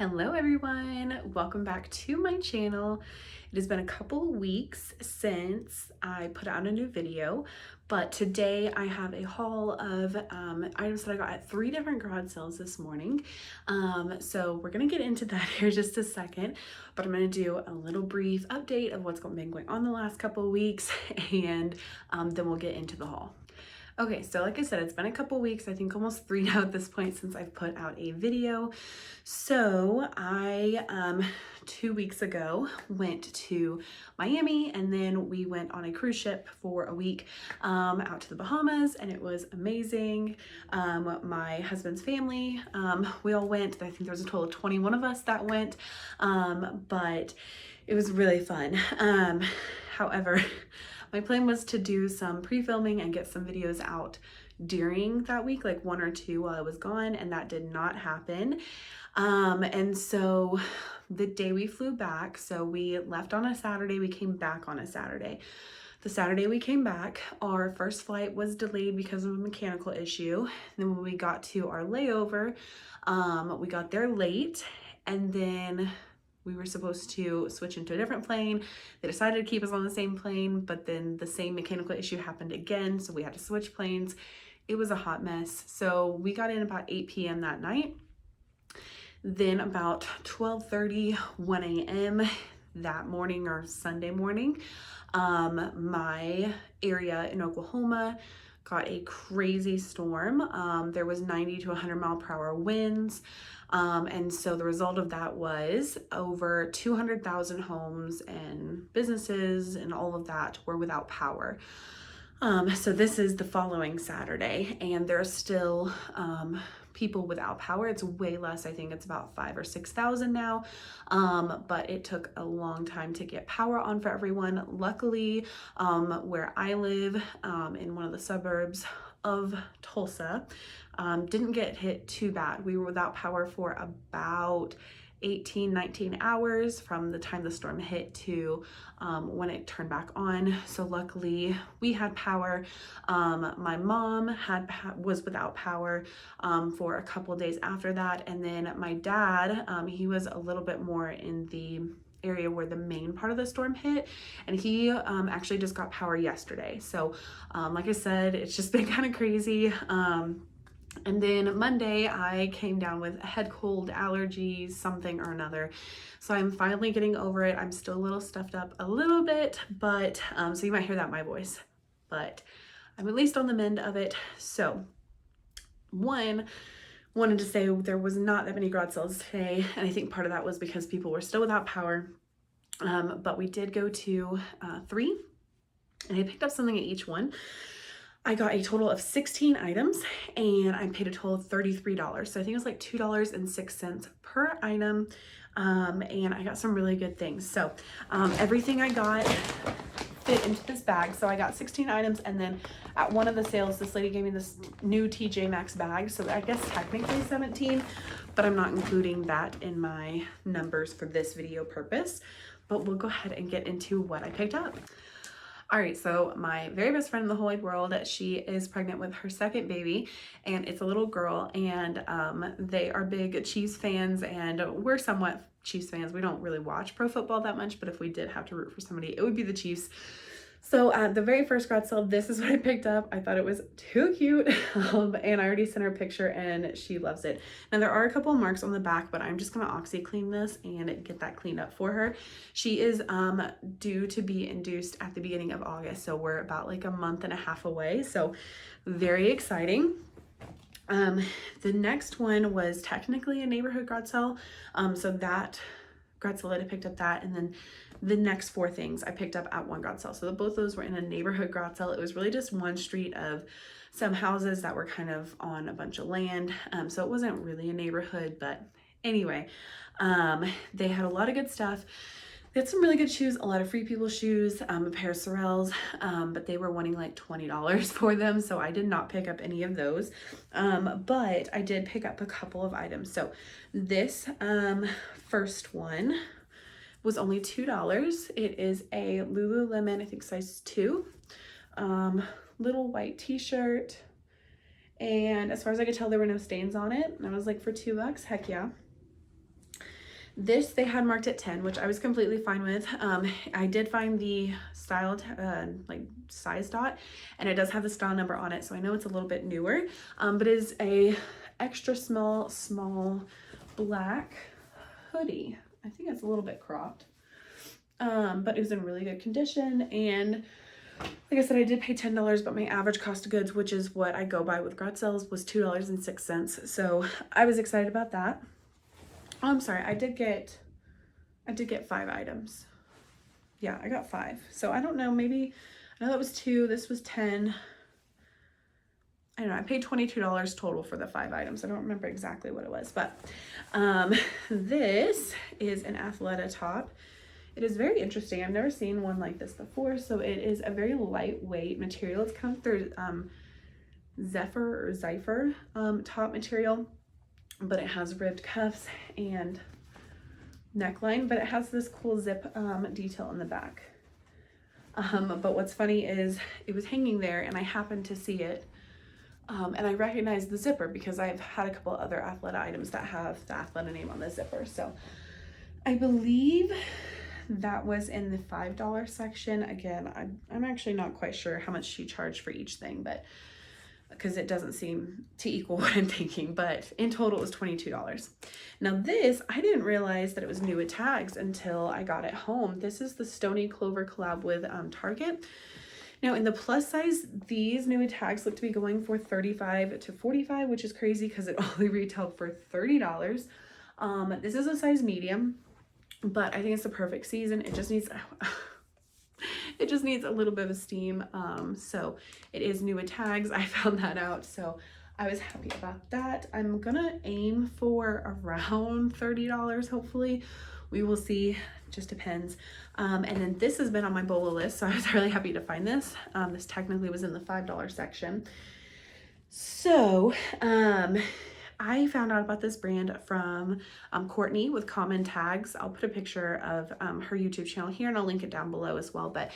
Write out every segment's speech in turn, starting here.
Hello everyone, welcome back to my channel. It has been a couple weeks since I put out a new video, but today I have a haul of items that I got at 3 different garage sales this morning. So we're gonna get into that here just a second, but I'm gonna do a little brief update of what's been going on the last couple of weeks, and then we'll get into the haul. Okay, so like I said, it's been a couple weeks, I think almost 3 now at this point since I've put out a video. So I, 2 weeks ago, went to Miami, and then we went on a cruise ship for a week out to the Bahamas, and it was amazing. My husband's family, we all went. I think there was a total of 21 of us that went, but it was really fun. However, my plan was to do some pre-filming and get some videos out during that week, like 1 or 2 while I was gone, and that did not happen. And so the day we flew back, so we left on a Saturday, we came back on a Saturday. The Saturday we came back, our first flight was delayed because of a mechanical issue. Then when we got to our layover, we got there late, and then we were supposed to switch into a different plane. They decided to keep us on the same plane, but then the same mechanical issue happened again, so we had to switch planes. It was a hot mess. So we got in about 8 p.m. that night. Then about 12:30, 1 a.m. that morning, or Sunday morning, my area in Oklahoma got a crazy storm. There was 90 to 100 mile per hour winds. And so the result of that was over 200,000 homes and businesses and all of that were without power. So this is the following Saturday, and there's still people without power. It's way less. I think it's about 5,000 or 6,000 now. But it took a long time to get power on for everyone. Luckily, where I live, in one of the suburbs of Tulsa, didn't get hit too bad. We were without power for about 18, 19 hours from the time the storm hit to when it turned back on. So luckily we had power. My mom was without power for a couple days after that. And then my dad, he was a little bit more in the area where the main part of the storm hit, and he actually just got power yesterday. So like I said, it's just been kind of crazy. And then Monday, I came down with a head cold, allergies, something or another. So I'm finally getting over it. I'm still a little stuffed up a little bit, but so you might hear that in my voice, but I'm at least on the mend of it. So wanted to say there was not that many garage sales today, and I think part of that was because people were still without power. But we did go to 3, and I picked up something at each one. I got a total of 16 items, and I paid a total of $33. So I think it was like $2.06 per item. And I got some really good things. So everything I got fit into this bag. So I got 16 items, and then at one of the sales, this lady gave me this new TJ Maxx bag. So I guess technically 17, but I'm not including that in my numbers for this video purpose. But we'll go ahead and get into what I picked up. All right, so my very best friend in the whole wide world, she is pregnant with her second baby, and it's a little girl, and they are big Chiefs fans, and we're somewhat Chiefs fans. We don't really watch pro football that much, but if we did have to root for somebody, it would be the Chiefs. So the very first garage sale, this is what I picked up. I thought it was too cute, and I already sent her a picture, and she loves it. Now there are a couple of marks on the back, but I'm just gonna OxyClean this and get that cleaned up for her. She is due to be induced at the beginning of August, so we're about like a month and a half away, so very exciting. The next one was technically a neighborhood garage sale, so that garage sale that I picked up that, and then the next 4 things I picked up at one garage sale. So both those were in a neighborhood garage sale. It was really just one street of some houses that were kind of on a bunch of land. So it wasn't really a neighborhood, but anyway, they had a lot of good stuff. They had some really good shoes, a lot of Free People shoes, a pair of Sorels, but they were wanting like $20 for them, so I did not pick up any of those. But I did pick up a couple of items. So this first one was only $2. It is a Lululemon, I think size 2, little white t-shirt, and as far as I could tell, there were no stains on it, and I was like, for $2, heck yeah. This they had marked at 10, which I was completely fine with. I did find the styled like size dot, and it does have the style number on it, so I know it's a little bit newer. But it is a extra small black hoodie. I think it's a little bit cropped, but it was in really good condition. And like I said, I did pay $10, but my average cost of goods, which is what I go by with garage sales, was $2.06. So I was excited about that. Oh, I'm sorry, I did get 5 items. Yeah, I got 5. So I don't know, maybe, I know that was 2, this was 10. I don't know, I paid $22 total for the 5 items. I don't remember exactly what it was, but this is an Athleta top. It is very interesting. I've never seen one like this before. So it is a very lightweight material. It's kind of their Zephyr top material, but it has ribbed cuffs and neckline, but it has this cool zip detail in the back. But what's funny is it was hanging there and I happened to see it. And I recognized the zipper because I've had a couple other Athleta items that have the Athleta name on the zipper. So I believe that was in the $5 section. Again, I'm actually not quite sure how much she charged for each thing, but because it doesn't seem to equal what I'm thinking, but in total it was $22. Now this, I didn't realize that it was new with tags until I got it home. This is the Stony Clover collab with Target. Now in the plus size, these new tags look to be going for $35 to $45, which is crazy because it only retailed for $30. This is a size medium, but I think it's the perfect season. It just needs a little bit of steam. So it is new with tags. I found that out, so I was happy about that. I'm gonna aim for around $30, hopefully. We will see, just depends. And then this has been on my BOLO list, so I was really happy to find this. This technically was in the $5 section. So I found out about this brand from Courtney with Common Tags. I'll put a picture of her YouTube channel here and I'll link it down below as well. But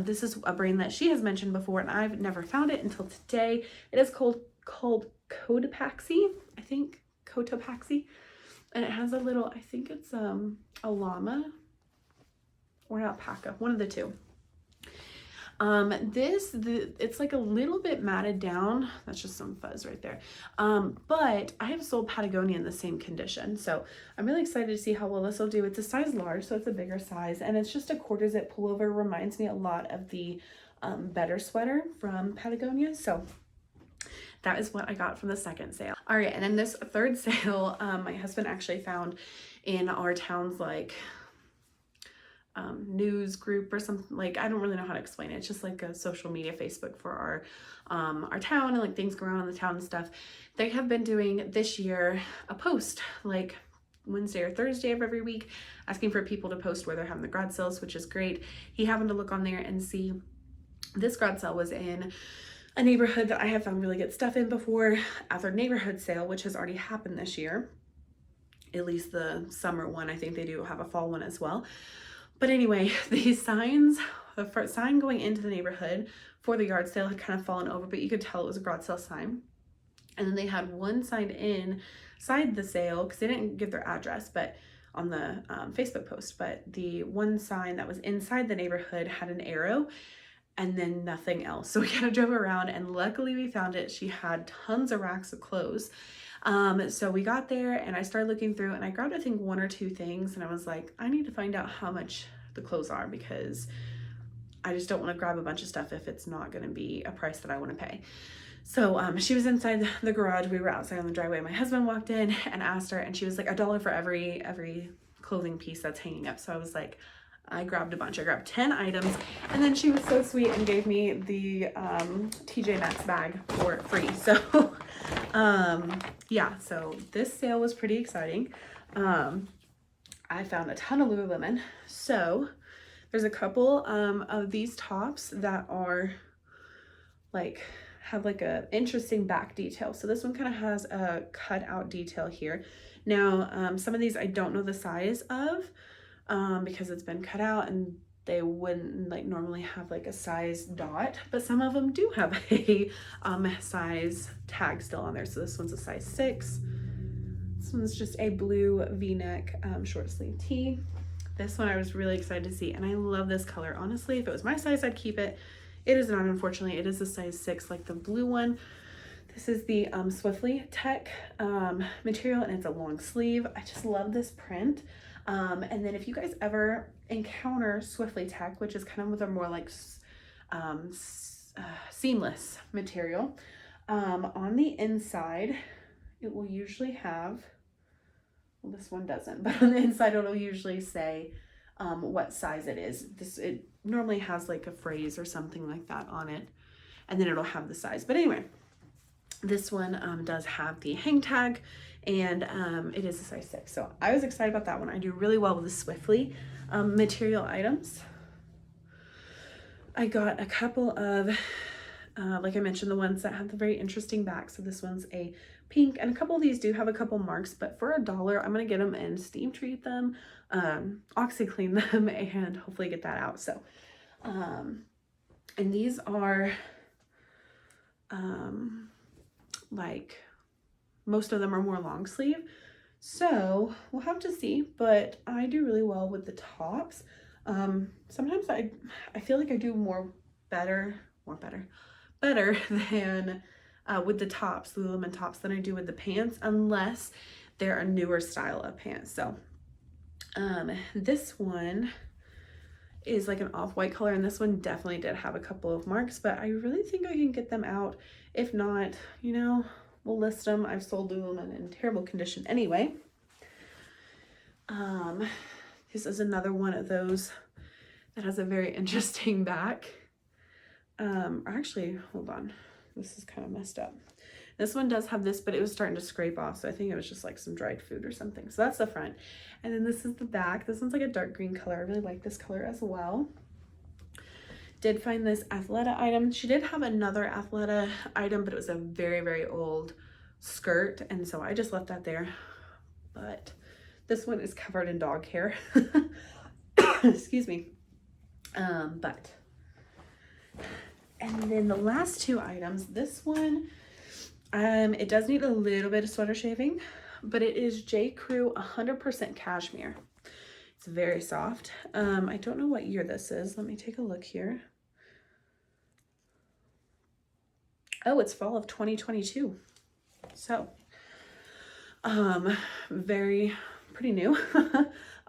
this is a brand that she has mentioned before and I've never found it until today. It is called Cotopaxi, I think, Cotopaxi. And it has a little, I think it's a llama or an alpaca, one of the two. It's like a little bit matted down. That's just some fuzz right there. But I have sold Patagonia in the same condition. So I'm really excited to see how well this will do. It's a size large, so it's a bigger size. And it's just a quarter zip pullover. Reminds me a lot of the Better sweater from Patagonia. So that is what I got from the second sale. All right, and then this third sale, my husband actually found in our town's like news group or something. Like, I don't really know how to explain it. It's just like a social media Facebook for our town and like things going on in the town and stuff. They have been doing this year a post like Wednesday or Thursday of every week asking for people to post where they're having the garage sales, which is great. He happened to look on there and see this garage sale was in a neighborhood that I have found really good stuff in before, at their neighborhood sale, which has already happened this year. At least the summer one. I think they do have a fall one as well. But anyway, these signs, the first sign going into the neighborhood for the yard sale had kind of fallen over, but you could tell it was a garage sale sign. And then they had one sign inside the sale, because they didn't give their address, but on the Facebook post, but the one sign that was inside the neighborhood had an arrow and then nothing else. So we kind of drove around and luckily we found it. She had tons of racks of clothes. So we got there and I started looking through and I grabbed I think 1 or 2 things and I was like, I need to find out how much the clothes are because I just don't want to grab a bunch of stuff if it's not going to be a price that I want to pay. So she was inside the garage. We were outside on the driveway. My husband walked in and asked her and she was like $1 for every clothing piece that's hanging up. So I was like, I grabbed a bunch. I grabbed 10 items and then she was so sweet and gave me the TJ Maxx bag for free. So yeah, so this sale was pretty exciting. I found a ton of Lululemon. So there's a couple of these tops that are like have like a interesting back detail. So this one kind of has a cut out detail here. Now some of these I don't know the size of because it's been cut out and they wouldn't like normally have like a size dot, but some of them do have a size tag still on there. So this one's a size 6, This one's just a blue v-neck short sleeve tee. This one I was really excited to see, and I love this color. Honestly, if it was my size, I'd keep it. It is not, unfortunately. It is a size 6, like the blue one. This is the Swiftly Tech material, and it's a long sleeve. I just love this print. And then if you guys ever encounter Swiftly Tech, which is kind of with a more like seamless material, on the inside, it will usually have, well, this one doesn't, but on the inside it'll usually say what size it is. It normally has like a phrase or something like that on it, and then it'll have the size. But anyway, this one does have the hang tag, and it is a size 6. So I was excited about that one. I do really well with the Swiftly material items. I got a couple of, like I mentioned, the ones that have the very interesting back. So this one's a pink, and a couple of these do have a couple marks, but for $1, I'm gonna get them and steam treat them, OxyClean them, and hopefully get that out. So, and these are, like, most of them are more long sleeve, so we'll have to see, but I do really well with the tops. Sometimes I feel like I do better than with the tops, Lululemon tops, than I do with the pants, unless they're a newer style of pants. So this one is like an off-white color, and this one definitely did have a couple of marks, but I really think I can get them out. If not, you know, we'll list them. I've sold Lululemon in terrible condition anyway. This is another one of those that has a very interesting back. Actually, hold on. This is kind of messed up. This one does have this, but it was starting to scrape off, so I think it was just like some dried food or something. So that's the front. And then this is the back. This one's like a dark green color. I really like this color as well. Did find this Athleta item. She did have another Athleta item, but it was a very, very old skirt, and so I just left that there. But this one is covered in dog hair. Excuse me. And then the last two items, this one, it does need a little bit of sweater shaving, but it is J. Crew 100% cashmere. It's very soft. I don't know what year this is. Let me take a look here. Oh, it's fall of 2022. So, pretty new.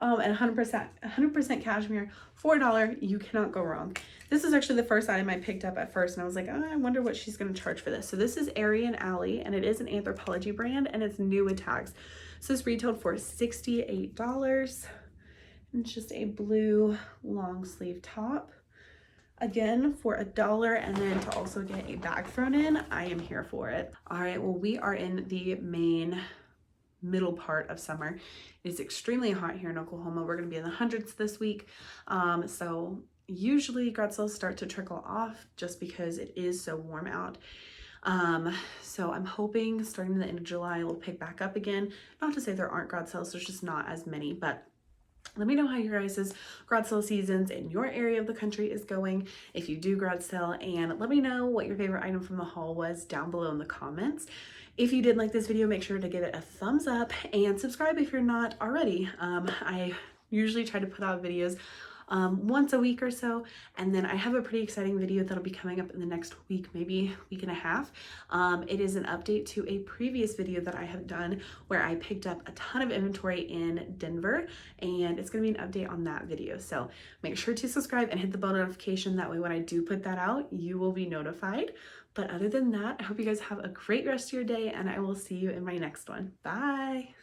And 100% cashmere, $4. You cannot go wrong. This is actually the first item I picked up at first, and I was like, oh, I wonder what she's going to charge for this. So this is Airy & Alley, and it is an Anthropologie brand, and it's new with tags. So this retailed for $68. And it's just a blue long sleeve top. Again, for $1, and then to also get a bag thrown in, I am here for it. All right, well, we are in the middle part of summer. It is extremely hot here in Oklahoma. We're going to be in the hundreds this week. So usually garage sales start to trickle off just because it is so warm out. So I'm hoping starting the end of July, it'll pick back up again. Not to say there aren't garage sales, there's just not as many, but let me know how your guys' garage sale seasons in your area of the country is going, if you do garage sale, and let me know what your favorite item from the haul was down below in the comments. If you did like this video, make sure to give it a thumbs up and subscribe if you're not already. I usually try to put out videos once a week or so, and then I have a pretty exciting video that'll be coming up in the next week, maybe week and a half. It is an update to a previous video that I have done where I picked up a ton of inventory in Denver, and it's going to be an update on that video. So make sure to subscribe and hit the bell notification. That way when I do put that out, you will be notified. But other than that, I hope you guys have a great rest of your day, and I will see you in my next one. Bye.